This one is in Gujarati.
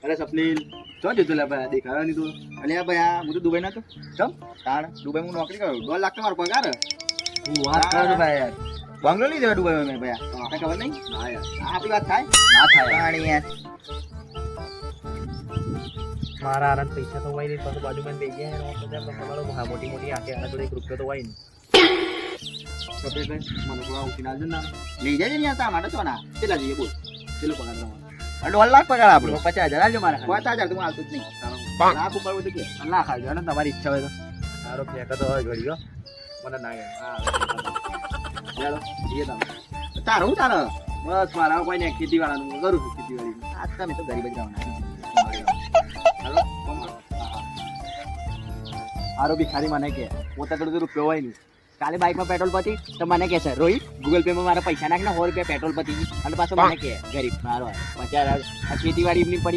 અરે સપનીલ ચો જતો લે ભાઈ દેખાયો નહીં તું. અલ્યા ભાઈ આ હું તો દુબઈ નતો ચમ તાણ દુબઈ હું નોકરી કરું 2 લાખ તમારો પગાર તું વાત કર ભાઈ યાર. બંગલો લઈ દેવા દુબઈ મેં ભાઈ તને ખબર નહીં ના યાર આ આપણી વાત થાય ના થાય પાણી યાર મારા આરામ પૈસા તો હોય નહીં પાછું બાજુમાં બે ગયા તમારો મોટી મોટી આંખે આના જોડે 1 રૂપિયો તો હોય નહીં. સપનીલ ભાઈ મને થોડા ઉઠીને આવજો ને. લઈ જાય ને યાર તા માટે તો ના કેટલા જોઈએ બોલ કેટલો પગાર તમારો? 2 લાખ પગાર આપણો 50,000 આવજો મારા ખાલી. 5000 તો હું આવતો જ નહીં લાખ ઉપર હોય તો કે લાખ આવજો ને તમારી ઈચ્છા હોય તો. તારો ફેંકા તો હોય ઘડી મને ના ગયો. હા ચાલો જઈએ તમે. તારું હું ચાલે બસ મારા કોઈ ને ખેતીવાળાનું હું કરું છું ખેતીવાડી. આ તમે તો ગરીબ જ રહેવાના હાલો હારો ભિખારી મને કે પોતા તો રૂપિયો હોય નહીં. કાલે બાઇકમાં પેટ્રોલ પતી તો મને કે છે રોહિત ગૂગલ પેમાં મારા પૈસા નાખ ને 100 રૂપિયા પેટ્રોલ પતી અને પાછો મને કે ગરીબ મારો 50,000 આ ખેતીવાડી એમની પડી